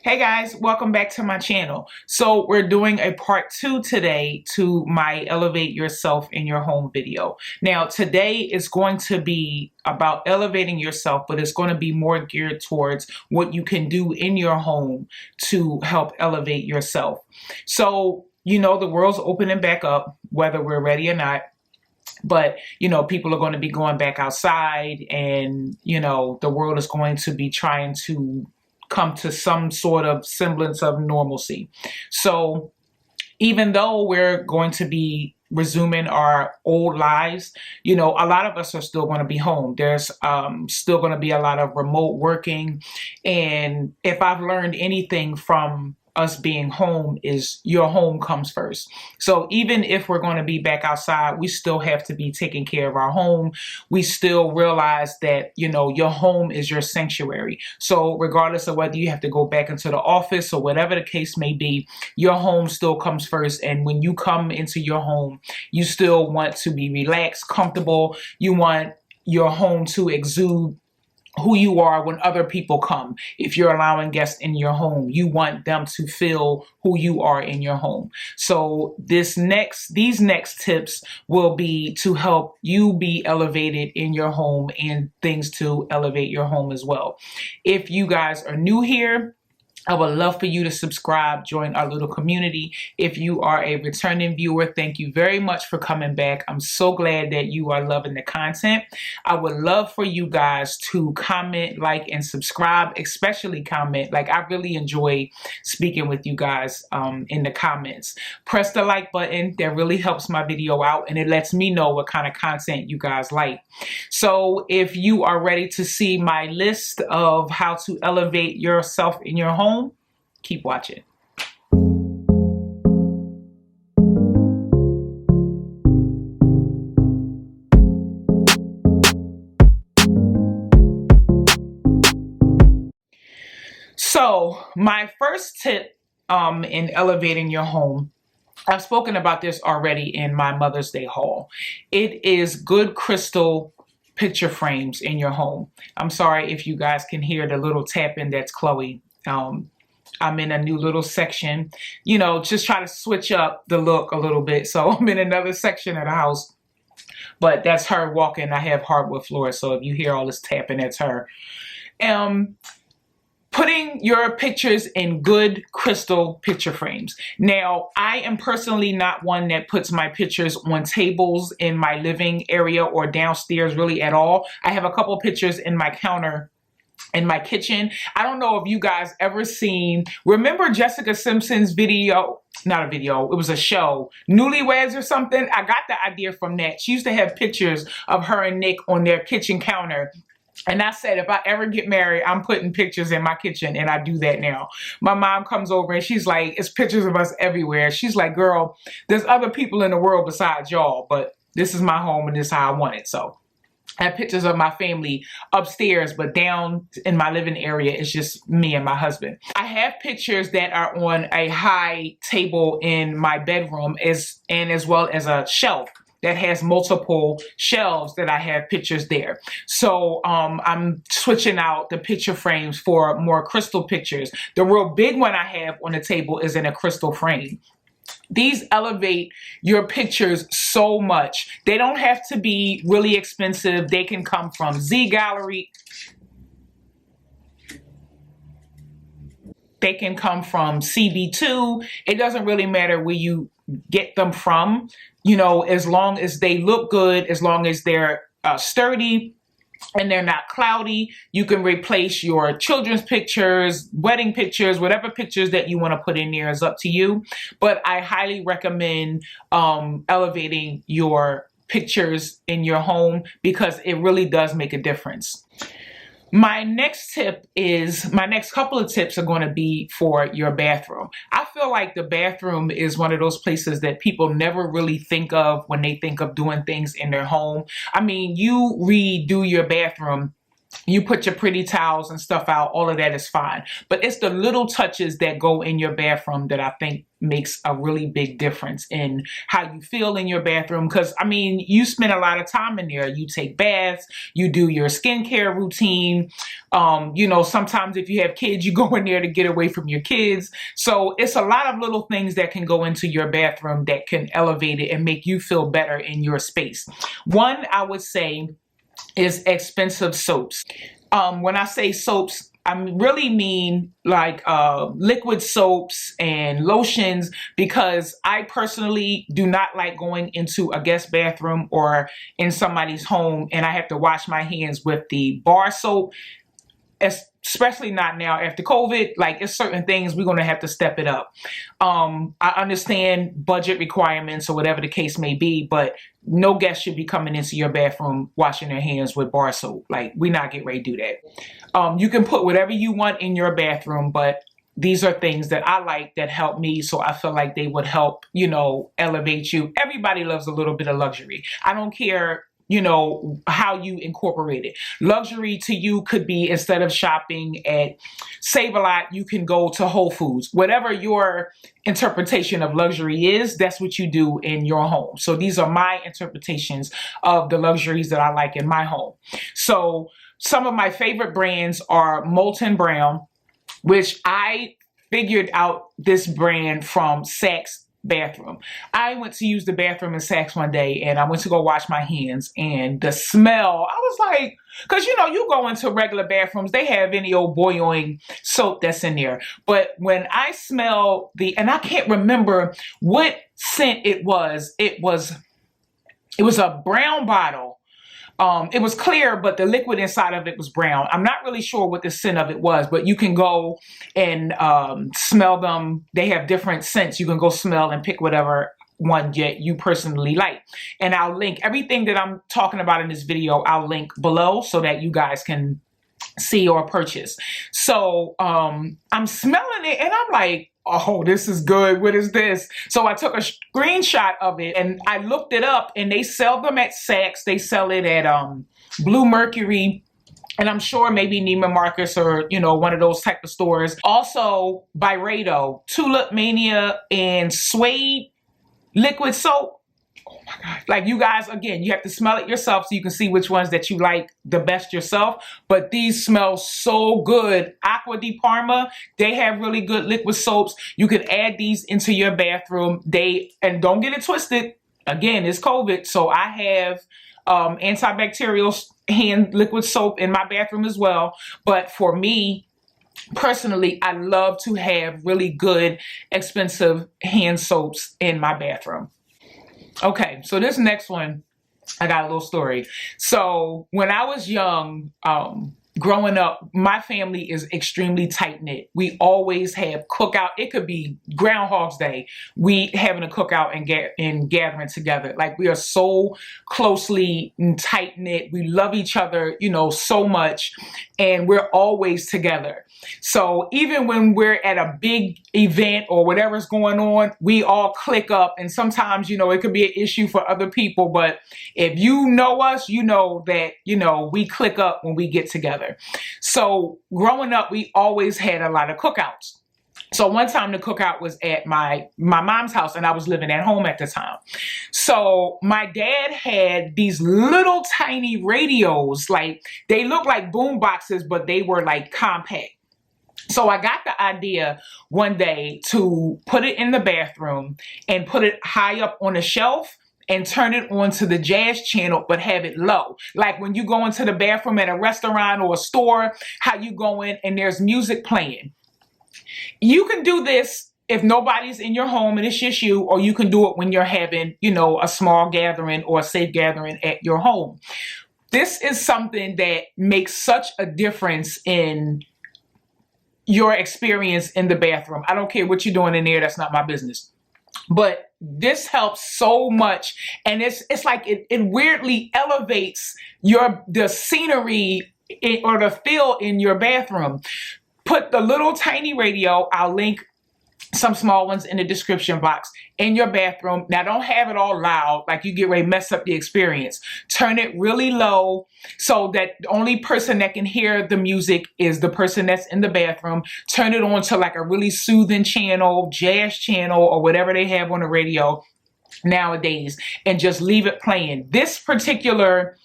Hey guys, welcome back to my channel. So we're doing a part 2 today to my Elevate Yourself in Your Home video. Now today is going to be about elevating yourself, but it's going to be more geared towards what you can do in your home to help elevate yourself. So, you know, the world's opening back up, whether we're ready or not. But, you know, people are going to be going back outside and, you know, the world is going to be trying to come to some sort of semblance of normalcy. So even though we're going to be resuming our old lives, you know, a lot of us are still going to be home. There's still going to be a lot of remote working. And if I've learned anything from us being home is your home comes first. So even if we're going to be back outside, we still have to be taking care of our home. We still realize that, you know, your home is your sanctuary. So regardless of whether you have to go back into the office or whatever the case may be, your home still comes first. And when you come into your home, you still want to be relaxed, comfortable. You want your home to exude who you are when other people come. If you're allowing guests in your home, you want them to feel who you are in your home. So these next tips will be to help you be elevated in your home and things to elevate your home as well. If you guys are new here, I would love for you to subscribe, join our little community. If you are a returning viewer, thank you very much for coming back. I'm so glad that you are loving the content. I would love for you guys to comment, like, and subscribe, especially comment. Like, I really enjoy speaking with you guys in the comments. Press the like button. That really helps my video out, and it lets me know what kind of content you guys like. So if you are ready to see my list of how to elevate yourself in your home, keep watching. So my first tip in elevating your home, I've spoken about this already in my Mother's Day haul. It is good crystal picture frames in your home. I'm sorry if you guys can hear the little tapping. That's Chloe. I'm in a new little section, you know, just try to switch up the look a little bit. So I'm in another section of the house, but that's her walking. I have hardwood floors, so if you hear all this tapping, that's her. Putting your pictures in good crystal picture frames. Now, I am personally not one that puts my pictures on tables in my living area or downstairs really at all. I have a couple pictures in my counter in my kitchen. I don't know if you guys ever remember Jessica Simpson's video? Not a video, it was a show, Newlyweds or something. I got the idea from that. She used to have pictures of her and Nick on their kitchen counter. And I said, if I ever get married, I'm putting pictures in my kitchen, and I do that now. My mom comes over and she's like, it's pictures of us everywhere. She's like, girl, there's other people in the world besides y'all, but this is my home and this is how I want it. So I have pictures of my family upstairs, but down in my living area, it's just me and my husband. I have pictures that are on a high table in my bedroom as well as a shelf that has multiple shelves that I have pictures there. So I'm switching out the picture frames for more crystal pictures. The real big one I have on the table is in a crystal frame. These elevate your pictures so much. They don't have to be really expensive. They can come from Z Gallery. They can come from CB2. It doesn't really matter where you get them from, you know, as long as they look good, as long as they're sturdy and they're not cloudy. You can replace your children's pictures, wedding pictures, whatever pictures that you want to put in there is up to you. But I highly recommend elevating your pictures in your home because it really does make a difference. My next couple of tips are going to be for your bathroom. I feel like the bathroom is one of those places that people never really think of when they think of doing things in their home. I mean, you redo your bathroom You put your pretty towels and stuff out, all of that is fine. But it's the little touches that go in your bathroom that I think makes a really big difference in how you feel in your bathroom. Because, I mean, you spend a lot of time in there. You take baths, you do your skincare routine. You know, sometimes if you have kids, you go in there to get away from your kids. So it's a lot of little things that can go into your bathroom that can elevate it and make you feel better in your space. One, I would say, is expensive soaps. When I say soaps, I really mean like liquid soaps and lotions, because I personally do not like going into a guest bathroom or in somebody's home and I have to wash my hands with the bar soap, especially not now after COVID. Like, it's certain things we're going to have to step it up. I understand budget requirements or whatever the case may be, but no guest should be coming into your bathroom washing their hands with bar soap. Like, we not get ready to do that. You can put whatever you want in your bathroom, but these are things that I like that help me, so I feel like they would help, you know, elevate you. Everybody loves a little bit of luxury. I don't care, you know, how you incorporate it. Luxury to you could be, instead of shopping at Save-A-Lot, you can go to Whole Foods. Whatever your interpretation of luxury is, that's what you do in your home. So these are my interpretations of the luxuries that I like in my home. So some of my favorite brands are Molten Brown, which I figured out this brand from Sachets bathroom. I went to use the bathroom in Saks one day and I went to go wash my hands, and the smell, I was like, because you know, you go into regular bathrooms, they have any old boiling soap that's in there. But when I smell and I can't remember what scent it was a brown bottle. It was clear, but the liquid inside of it was brown. I'm not really sure what the scent of it was, but you can go and smell them. They have different scents. You can go smell and pick whatever one you personally like. And I'll link everything that I'm talking about in this video. I'll link below so that you guys can see or purchase. So I'm smelling it and I'm like, oh, this is good. What is this? So I took a screenshot of it and I looked it up, and they sell them at Saks. They sell it at Blue Mercury, and I'm sure maybe Neiman Marcus or, you know, one of those type of stores. Also, Byredo, Tulip Mania, and Suede liquid soap. Oh my God. Like, you guys, again, you have to smell it yourself so you can see which ones that you like the best yourself. But these smell so good. Acqua di Parma, they have really good liquid soaps. You can add these into your bathroom. And don't get it twisted. Again, it's COVID. So I have antibacterial hand liquid soap in my bathroom as well. But for me, personally, I love to have really good, expensive hand soaps in my bathroom. Okay, so this next one, I got a little story. So when I was young, growing up, my family is extremely tight-knit. We always have cookout. It could be Groundhog's Day. We having a cookout and gathering together. Like, we are so closely tight-knit. We love each other, you know, so much. And we're always together. So even when we're at a big event or whatever's going on, we all click up. And sometimes, you know, it could be an issue for other people. But if you know us, you know that, you know, we click up when we get together. So growing up, we always had a lot of cookouts. So one time the cookout was at my mom's house, and I was living at home at the time. So my dad had these little tiny radios, like they look like boom boxes, but they were like compact. So I got the idea one day to put it in the bathroom and put it high up on a shelf and turn it onto the jazz channel, but have it low. Like when you go into the bathroom at a restaurant or a store, how you go in and there's music playing. You can do this if nobody's in your home and it's just you, or you can do it when you're having, you know, a small gathering or a safe gathering at your home. This is something that makes such a difference in your experience in the bathroom. I don't care what you're doing in there. That's not my business. But this helps so much. And it's like it weirdly elevates the scenery or the feel in your bathroom. Put the little tiny radio. I'll link some small ones in the description box, in your bathroom. Now, don't have it all loud, like you get ready to mess up the experience. Turn it really low so that the only person that can hear the music is the person that's in the bathroom. Turn it on to like a really soothing channel, jazz channel, or whatever they have on the radio nowadays, and just leave it playing. This particular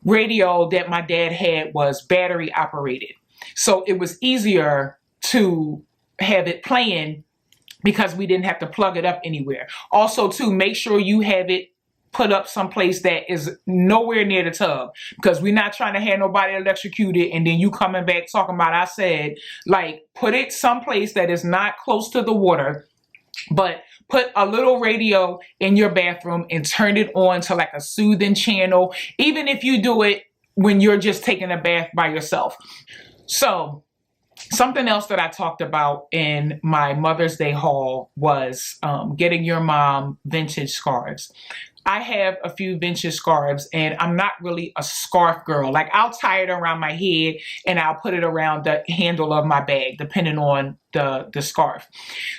radio that my dad had was battery operated, so it was easier to have it playing because we didn't have to plug it up anywhere. Also, too, make sure you have it put up someplace that is nowhere near the tub, because we're not trying to have nobody electrocuted and then you coming back talking about I said. Like, put it someplace that is not close to the water, but put a little radio in your bathroom and turn it on to like a soothing channel, even if you do it when you're just taking a bath by yourself. So, something else that I talked about in my Mother's Day haul was getting your mom vintage scarves. I have a few vintage scarves, and I'm not really a scarf girl. Like, I'll tie it around my head and I'll put it around the handle of my bag, depending on the scarf.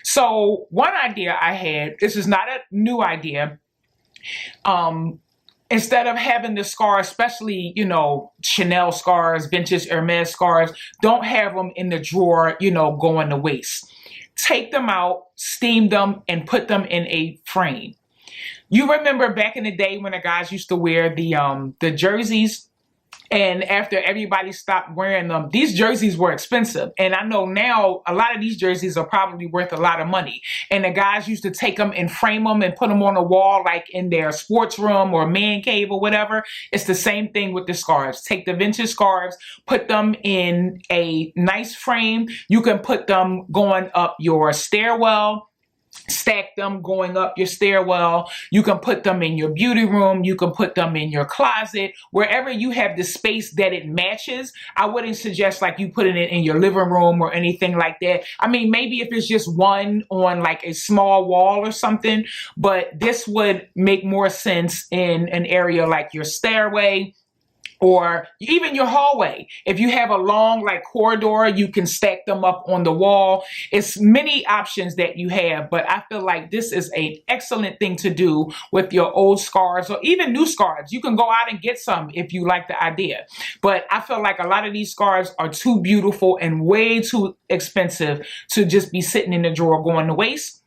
So one idea I had, this is not a new idea, instead of having the scarves, especially, you know, Chanel scarves, vintage Hermes scarves, don't have them in the drawer, you know, going to waste. Take them out, steam them, and put them in a frame. You remember back in the day when the guys used to wear the jerseys, and after everybody stopped wearing them, these jerseys were expensive. And I know now a lot of these jerseys are probably worth a lot of money. And the guys used to take them and frame them and put them on a wall, like in their sports room or man cave or whatever. It's the same thing with the scarves. Take the vintage scarves, put them in a nice frame. You can put them going up your stairwell, stack them going up your stairwell. You can put them in your beauty room. You can put them in your closet, wherever you have the space that it matches. I wouldn't suggest like you putting it in your living room or anything like that. I mean, maybe if it's just one on like a small wall or something, but this would make more sense in an area like your stairway, or even your hallway. If you have a long like corridor, you can stack them up on the wall. It's many options that you have, but I feel like this is an excellent thing to do with your old scarves or even new scarves. You can go out and get some if you like the idea. But I feel like a lot of these scarves are too beautiful and way too expensive to just be sitting in the drawer going to waste.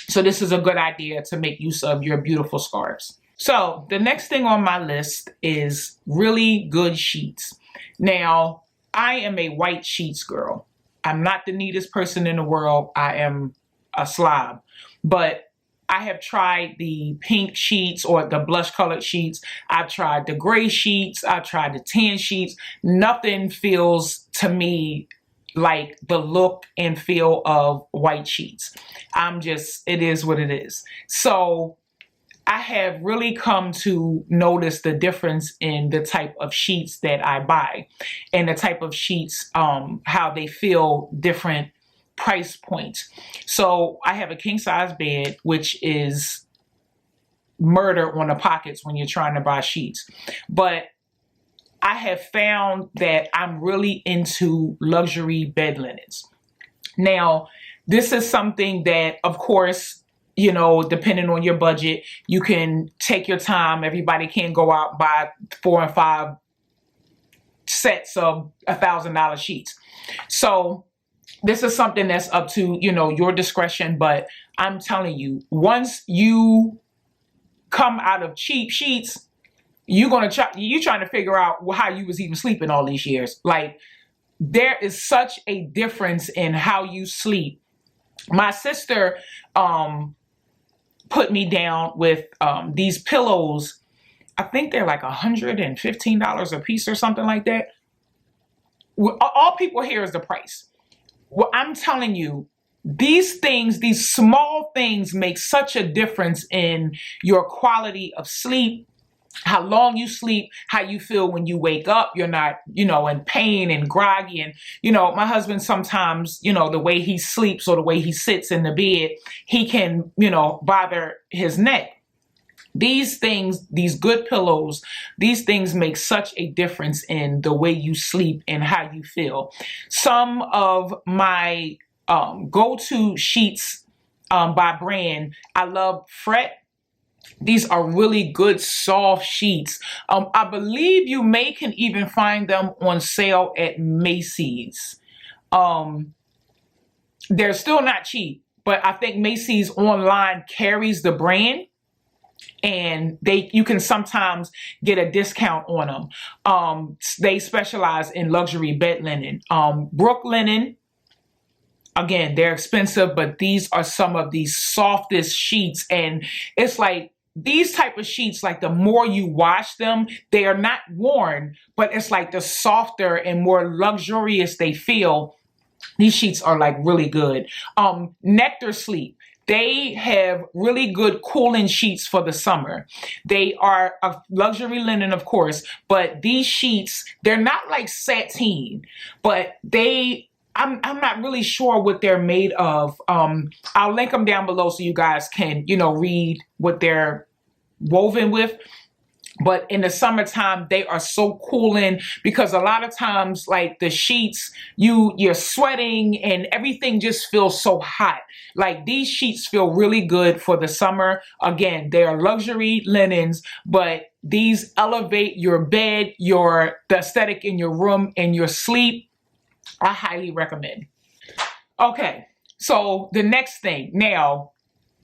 So this is a good idea to make use of your beautiful scarves. So the next thing on my list is really good sheets. Now, I am a white sheets girl. I'm not the neatest person in the world. I am a slob. But I have tried the pink sheets or the blush colored sheets. I've tried the gray sheets. I've tried the tan sheets. Nothing feels to me like the look and feel of white sheets. It is what it is. So I have really come to notice the difference in the type of sheets that I buy and the type of sheets, how they feel different price points. So I have a king size bed, which is murder on the pockets when you're trying to buy sheets. But I have found that I'm really into luxury bed linens. Now, this is something that, of course, you know, depending on your budget, you can take your time. Everybody can't go out and buy 4 and 5 sets of $1,000 sheets. So this is something that's up to, you know, your discretion. But I'm telling you, once you come out of cheap sheets, you're trying to figure out how you was even sleeping all these years. Like, there is such a difference in how you sleep. My sister, put me down with these pillows. I think they're like $115 a piece or something like that. All people hear is the price. Well, I'm telling you, these things, these small things make such a difference in your quality of sleep, how long you sleep, how you feel when you wake up. You're not, you know, in pain and groggy. And, you know, my husband sometimes, you know, the way he sleeps or the way he sits in the bed, he can, you know, bother his neck. These things, these good pillows, these things make such a difference in the way you sleep and how you feel. Some of my go-to sheets by brand. I love Fret. These are really good soft sheets. I believe you can even find them on sale at Macy's. They're still not cheap, but I think Macy's online carries the brand, and you can sometimes get a discount on them. They specialize in luxury bed linen. Brooklinen, again, they're expensive, but these are some of the softest sheets, and it's like these type of sheets, like the more you wash them, they are not worn, but it's like the softer and more luxurious they feel. These sheets are like really good. Nectar Sleep. They have really good cooling sheets for the summer. They are a luxury linen, of course, but these sheets, they're not like sateen, but I'm not really sure what they're made of. I'll link them down below so you guys can, read what they're woven with. But in the summertime, they are so cooling, because a lot of times, like the sheets, you're sweating and everything just feels so hot. Like these sheets feel really good for the summer. Again, they are luxury linens, but these elevate your bed, the aesthetic in your room and your sleep. I highly recommend. Okay, so the next thing. Now,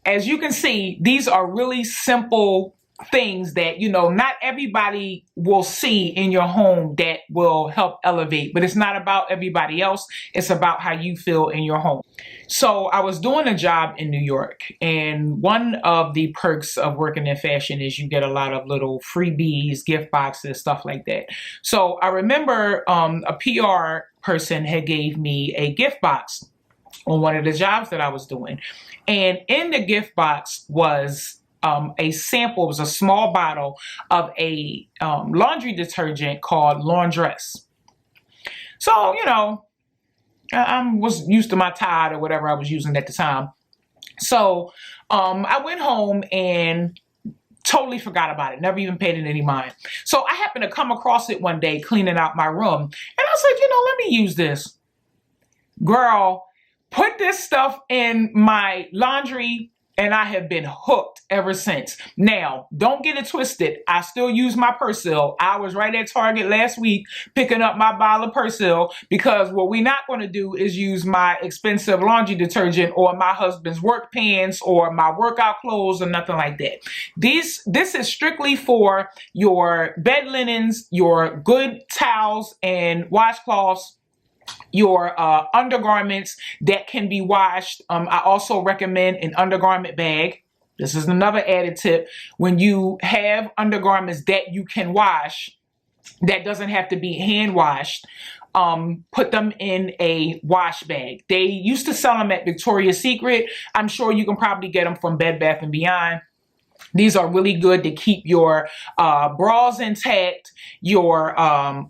as you can see, these are really simple things that, not everybody will see in your home that will help elevate, but it's not about everybody else. It's about how you feel in your home. So I was doing a job in New York, and one of the perks of working in fashion is you get a lot of little freebies, gift boxes, stuff like that. So I remember a PR person had gave me a gift box on one of the jobs that I was doing. And in the gift box was a sample. It was a small bottle of a laundry detergent called Laundress. So, I was used to my Tide or whatever I was using at the time. So I went home and totally forgot about it. Never even paid it any mind. So I happened to come across it one day cleaning out my room. And I said, let me use this. Girl, put this stuff in my laundry, and I have been hooked ever since. Now, don't get it twisted. I still use my Persil. I was right at Target last week picking up my bottle of Persil, because what we're not going to do is use my expensive laundry detergent or my husband's work pants or my workout clothes or nothing like that. This is strictly for your bed linens, your good towels and washcloths, your undergarments that can be washed. I also recommend an undergarment bag. This is another added tip. When you have undergarments that you can wash, that doesn't have to be hand washed, put them in a wash bag. They used to sell them at Victoria's Secret. I'm sure you can probably get them from Bed Bath & Beyond. These are really good to keep your bras intact, your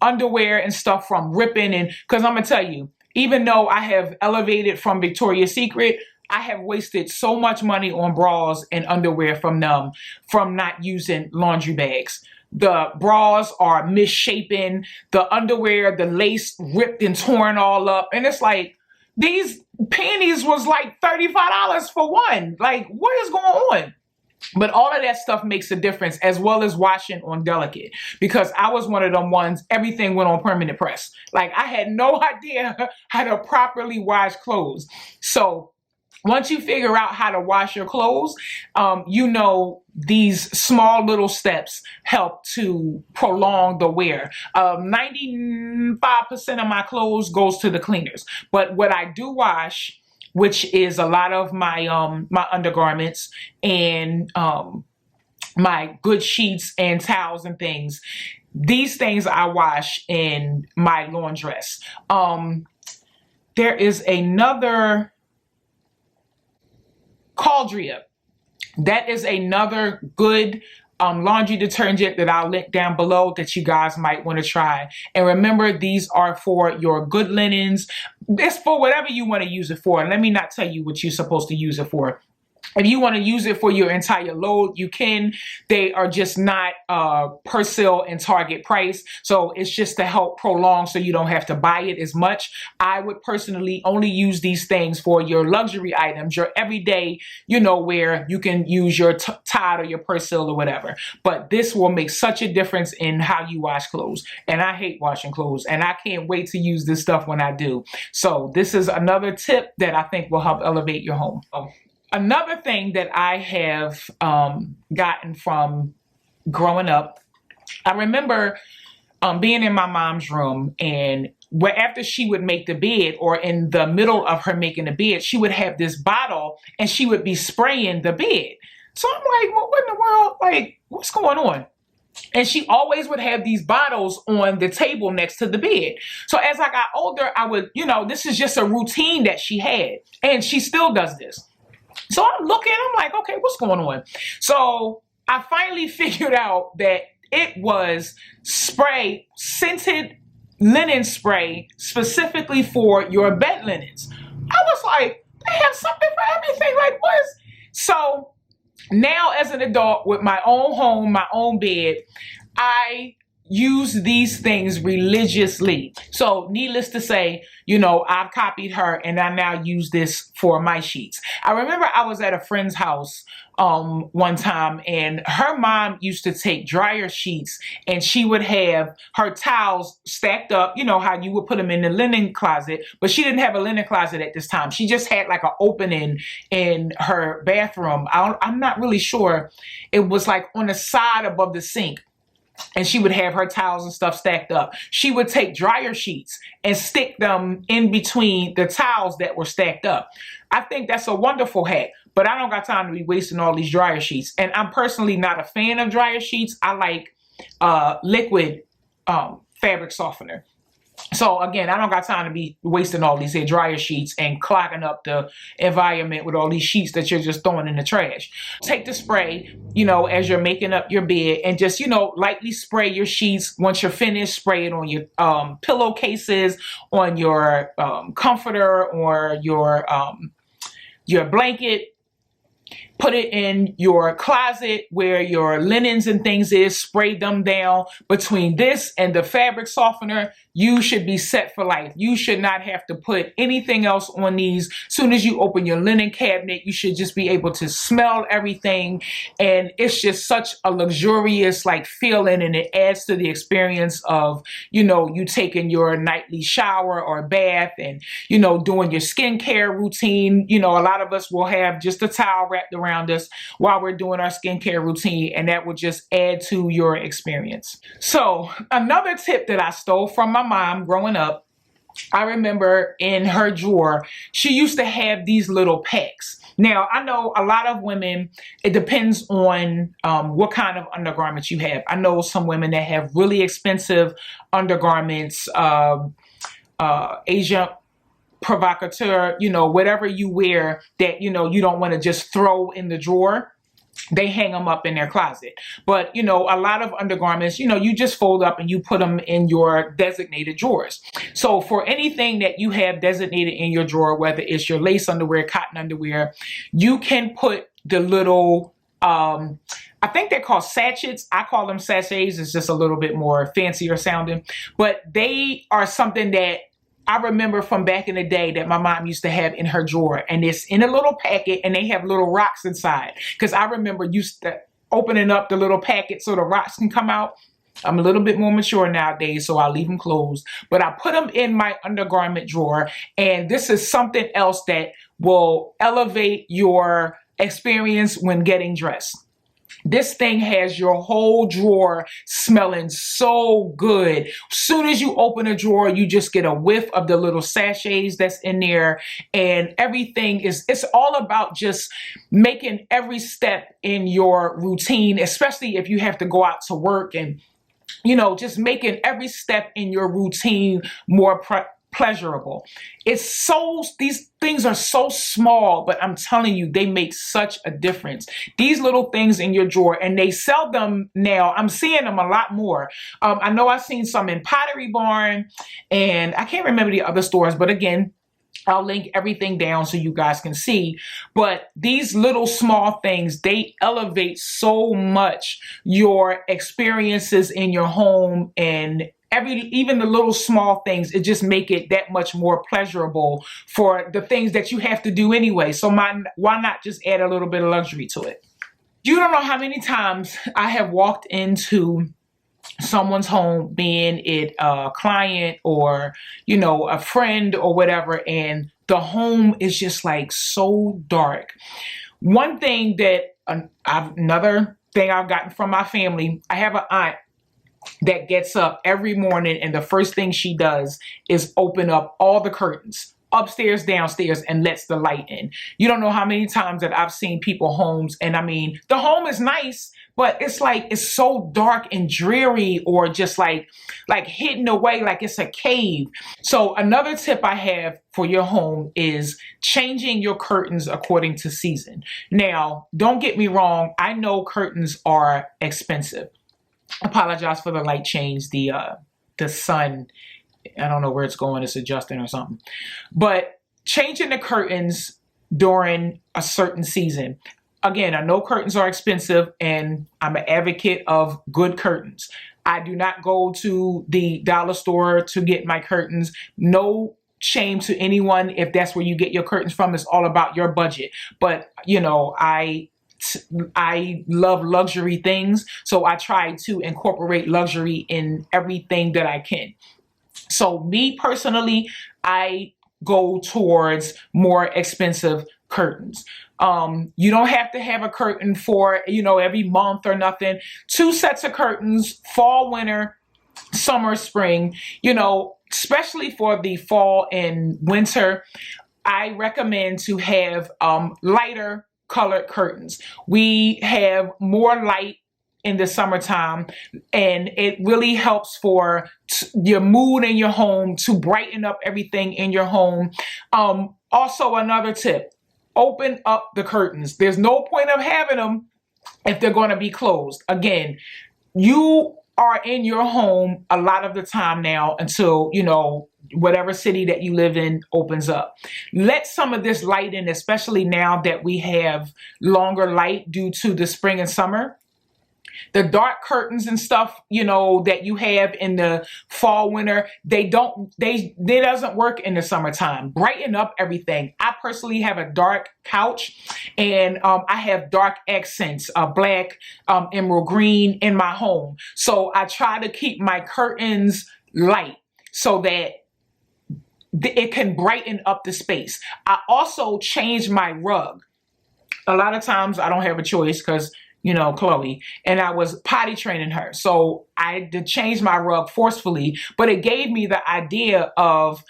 underwear and stuff from ripping. And because I'm going to tell you, even though I have elevated from Victoria's Secret, I have wasted so much money on bras and underwear from them from not using laundry bags. The bras are misshapen, the underwear, the lace ripped and torn all up. And it's like, these panties was like $35 for one. Like, what is going on? But all of that stuff makes a difference, as well as washing on delicate, because I was one of them ones, everything went on permanent press. Like, I had no idea how to properly wash clothes. So once you figure out how to wash your clothes, these small little steps help to prolong the wear. 95% of my clothes goes to the cleaners. But what I do wash, which is a lot of my my undergarments and my good sheets and towels and things. These things I wash in my laundress. There is another Caldria. That is another good laundry detergent that I'll link down below that you guys might want to try. And remember, these are for your good linens. It's for whatever you want to use it for. Let me not tell you what you're supposed to use it for. If you want to use it for your entire load, you can. They are just not per sale and Target price. So it's just to help prolong so you don't have to buy it as much. I would personally only use these things for your luxury items, your everyday, where you can use your Tide or your Persil or whatever. But this will make such a difference in how you wash clothes. And I hate washing clothes, and I can't wait to use this stuff when I do. So this is another tip that I think will help elevate your home. Another thing that I have gotten from growing up, I remember being in my mom's room, and after she would make the bed, or in the middle of her making the bed, she would have this bottle and she would be spraying the bed. So I'm like, well, what in the world? Like, what's going on? And she always would have these bottles on the table next to the bed. So as I got older, I would, this is just a routine that she had. And she still does this. So I'm looking, I'm like, okay, what's going on? So I finally figured out that it was scented linen spray specifically for your bed linens. I was like, they have something for everything. Like, what is? So now as an adult with my own home, my own bed, I use these things religiously. So needless to say, I've copied her, and I now use this for my sheets. I remember I was at a friend's house one time, and her mom used to take dryer sheets, and she would have her towels stacked up, how you would put them in the linen closet, but she didn't have a linen closet at this time. She just had like an opening in her bathroom. I'm not really sure. It was like on the side above the sink. And she would have her towels and stuff stacked up. She would take dryer sheets and stick them in between the towels that were stacked up. I think that's a wonderful hack, but I don't got time to be wasting all these dryer sheets. And I'm personally not a fan of dryer sheets. I like liquid fabric softener. So again, I don't got time to be wasting all these dryer sheets and clogging up the environment with all these sheets that you're just throwing in the trash. Take the spray, as you're making up your bed, and just, lightly spray your sheets. Once you're finished, spray it on your pillowcases, on your comforter, or your blanket. Put it in your closet where your linens and things is. Spray them down. Between this and the fabric softener, you should be set for life. You should not have to put anything else on these. As soon as you open your linen cabinet, you should just be able to smell everything. And it's just such a luxurious feeling, and it adds to the experience of, you taking your nightly shower or bath, and, doing your skincare routine. A lot of us will have just a towel wrapped around us while we're doing our skincare routine, and that will just add to your experience. So another tip that I stole from my mom growing up, I remember in her drawer, she used to have these little packs. Now, I know a lot of women, it depends on what kind of undergarments you have. I know some women that have really expensive undergarments, Asian provocateur, whatever you wear that, you don't want to just throw in the drawer. They hang them up in their closet. But, a lot of undergarments, you just fold up and you put them in your designated drawers. So for anything that you have designated in your drawer, whether it's your lace underwear, cotton underwear, you can put the little, I think they're called sachets. I call them sachets. It's just a little bit more fancier sounding. But they are something that I remember from back in the day that my mom used to have in her drawer, and it's in a little packet, and they have little rocks inside. Because I remember used to opening up the little packet so the rocks can come out. I'm a little bit more mature nowadays, so I leave them closed. But I put them in my undergarment drawer, and this is something else that will elevate your experience when getting dressed. This thing has your whole drawer smelling so good. As soon as you open a drawer, you just get a whiff of the little sachets that's in there, and everything it's all about just making every step in your routine, especially if you have to go out to work, and just making every step in your routine more pleasurable. These things are so small, but I'm telling you, they make such a difference. These little things in your drawer, and they sell them now. I'm seeing them a lot more. I know I've seen some in Pottery Barn, and I can't remember the other stores, but again, I'll link everything down so you guys can see. But these little small things, they elevate so much your experiences in your home, and even the little small things, it just make it that much more pleasurable for the things that you have to do anyway. So why not just add a little bit of luxury to it? You don't know how many times I have walked into someone's home, being it a client or, a friend or whatever, and the home is just like so dark. One thing that, another thing I've gotten from my family, I have an aunt that gets up every morning and the first thing she does is open up all the curtains upstairs, downstairs, and lets the light in. You don't know how many times that I've seen people homes, and I mean, the home is nice, but it's like, it's so dark and dreary, or just like hidden away, like it's a cave. So another tip I have for your home is changing your curtains according to season. Now, don't get me wrong. I know curtains are expensive. I apologize for the light change. The sun, I don't know where it's going. It's adjusting or something. But changing the curtains during a certain season. Again, I know curtains are expensive, and I'm an advocate of good curtains. I do not go to the dollar store to get my curtains. No shame to anyone if that's where you get your curtains from. It's all about your budget. But, I love luxury things, so I try to incorporate luxury in everything that I can. So me personally, I go towards more expensive curtains. You don't have to have a curtain for, every month or nothing. 2 sets of curtains, fall, winter, summer, spring, especially for the fall and winter. I recommend to have lighter colored curtains. We have more light in the summertime, and it really helps for your mood in your home, to brighten up everything in your home. Also, another tip, open up the curtains. There's no point of having them if they're going to be closed. Again, you are in your home a lot of the time now until, whatever city that you live in opens up. Let some of this light in, especially now that we have longer light due to the spring and summer. The dark curtains and stuff, that you have in the fall, winter, they doesn't work in the summertime. Brighten up everything. I personally have a dark couch, and I have dark accents, black, emerald green in my home. So I try to keep my curtains light so that it can brighten up the space. I also change my rug. A lot of times I don't have a choice because Chloe, and I was potty training her. So I did change my rug forcefully, but it gave me the idea of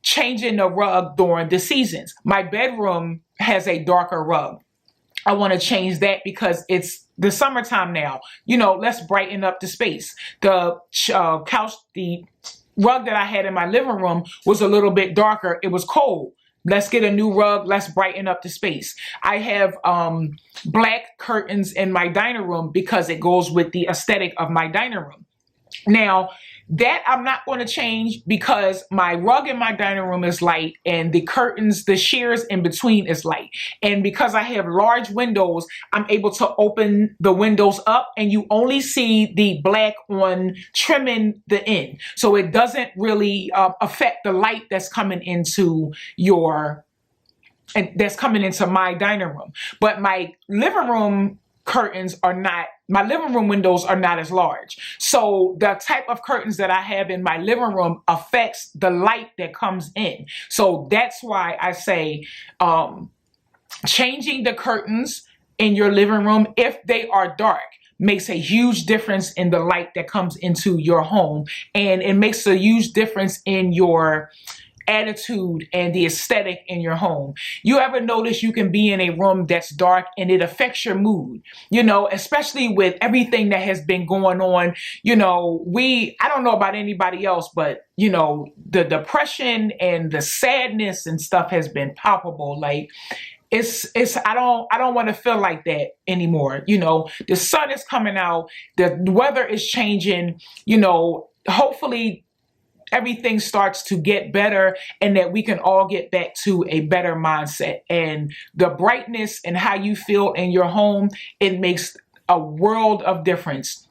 changing the rug during the seasons. My bedroom has a darker rug. I want to change that because it's the summertime now. Let's brighten up the space. The couch, the rug that I had in my living room was a little bit darker. It was cold. Let's get a new rug. Let's brighten up the space. I have black curtains in my dining room because it goes with the aesthetic of my dining room. Now, that I'm not going to change because my rug in my dining room is light, and the curtains, the shears in between is light. And because I have large windows, I'm able to open the windows up, and you only see the black on trimming the end. So it doesn't really affect the light that's coming into my dining room. But my living room windows are not as large. So the type of curtains that I have in my living room affects the light that comes in. So that's why I say changing the curtains in your living room, if they are dark, makes a huge difference in the light that comes into your home. And it makes a huge difference in your attitude and the aesthetic in your home. You ever notice you can be in a room that's dark and it affects your mood, especially with everything that has been going on. I don't know about anybody else, but the depression and the sadness and stuff has been palpable. Like I don't want to feel like that anymore. The sun is coming out, the weather is changing, hopefully everything starts to get better, and that we can all get back to a better mindset. And the brightness and how you feel in your home, it makes a world of difference.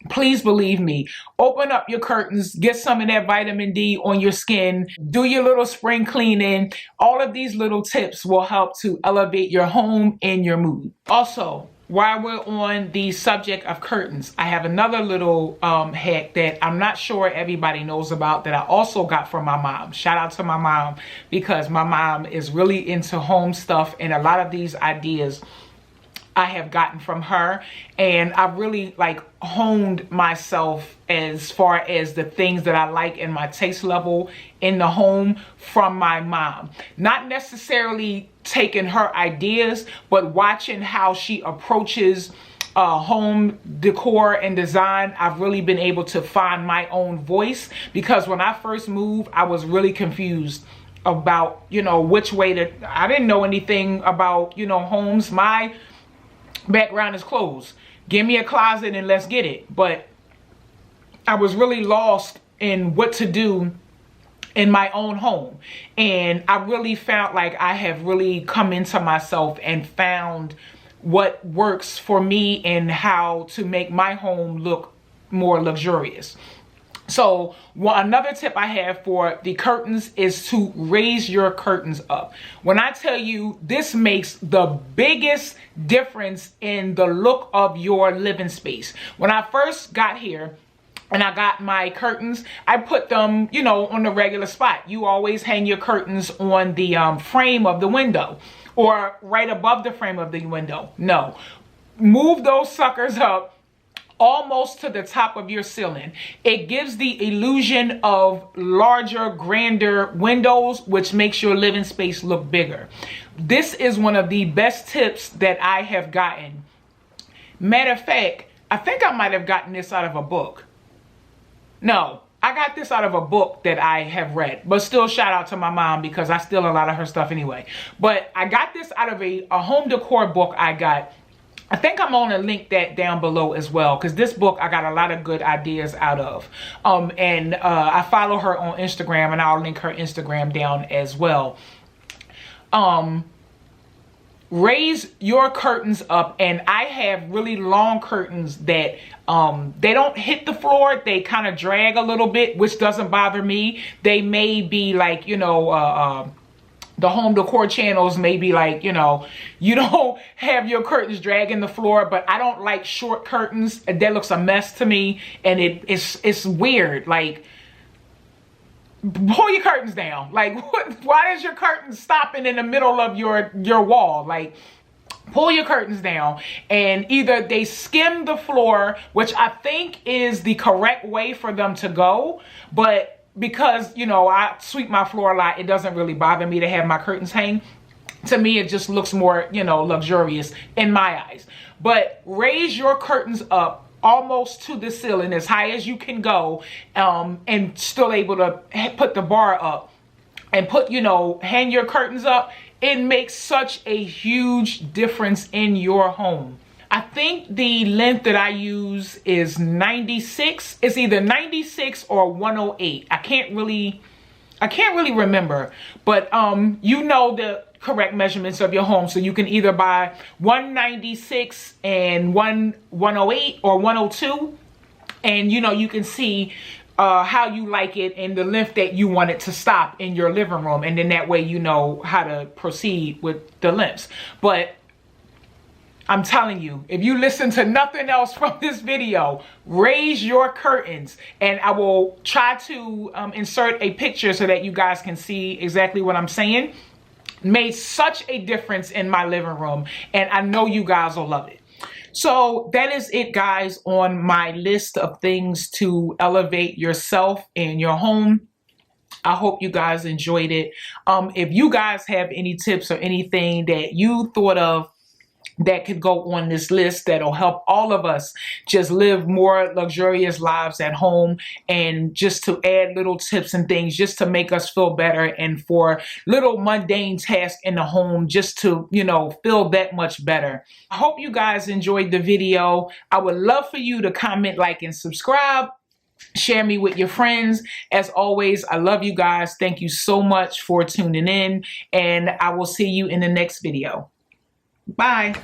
Please believe me, open up your curtains, get some of that vitamin D on your skin, do your little spring cleaning. All of these little tips will help to elevate your home and your mood. Also, while we're on the subject of curtains, I have another little hack that I'm not sure everybody knows about that I also got from my mom. Shout out to my mom, because my mom is really into home stuff, and a lot of these ideas I have gotten from her, and I've really like honed myself as far as the things that I like in my taste level in the home from my mom. Not necessarily taking her ideas, but watching how she approaches home decor and design. I've really been able to find my own voice, because when I first moved, I was really confused about, you know, which way to, I didn't know anything about, you know, homes. My background is closed. Give me a closet and let's get it. But I was really lost in what to do in my own home. And I really felt like I have really come into myself and found what works for me and how to make my home look more luxurious. So another tip I have for the curtains is to raise your curtains up. When I tell you, this makes the biggest difference in the look of your living space. When I first got here and I got my curtains, I put them, you know, on the regular spot. You always hang your curtains on the frame of the window or right above the frame of the window. No, move those suckers up almost to the top of your ceiling. It gives the illusion of larger, grander windows, which makes your living space look bigger. This is one of the best tips that I have gotten. Matter of fact, I think I might have gotten this out of a book. No, I got this out of a book that I have read, but still shout out to my mom, because I steal a lot of her stuff anyway. But I got this out of a home decor book I got. I think I'm going to link that down below as well, because this book I got a lot of good ideas out of. I follow her on Instagram, and I'll link her Instagram down as well. Raise your curtains up, and I have really long curtains that they don't hit the floor. They kind of drag a little bit, which doesn't bother me. They may be like, you know, the home decor channels may be like, you know, you don't have your curtains dragging the floor, but I don't like short curtains. That looks a mess to me, and it's weird. Like, pull your curtains down. Like, why is your curtain stopping in the middle of your wall? Like, pull your curtains down, and either they skim the floor, which I think is the correct way for them to go, but because, you know, I sweep my floor a lot, it doesn't really bother me to have my curtains hang. To me, it just looks more, you know, luxurious in my eyes. But raise your curtains up almost to the ceiling, as high as you can go, and still able to put the bar up and put, you know, hang your curtains up. It makes such a huge difference in your home. I think the length that I use is 96. It's either 96 or 108. I can't really remember, but you know the correct measurements of your home, so you can either buy 196 and 108 or 102, and you know, you can see how you like it and the length that you want it to stop in your living room, and then that way you know how to proceed with the lengths. But I'm telling you, if you listen to nothing else from this video, raise your curtains, and I will try to insert a picture so that you guys can see exactly what I'm saying. Made such a difference in my living room, and I know you guys will love it. So that is it, guys, on my list of things to elevate yourself and your home. I hope you guys enjoyed it. If you guys have any tips or anything that you thought of that could go on this list that'll help all of us just live more luxurious lives at home, and just to add little tips and things just to make us feel better, and for little mundane tasks in the home just to, you know, feel that much better. I hope you guys enjoyed the video. I would love for you to comment, like, and subscribe. Share me with your friends. As always, I love you guys. Thank you so much for tuning in, and I will see you in the next video. Bye.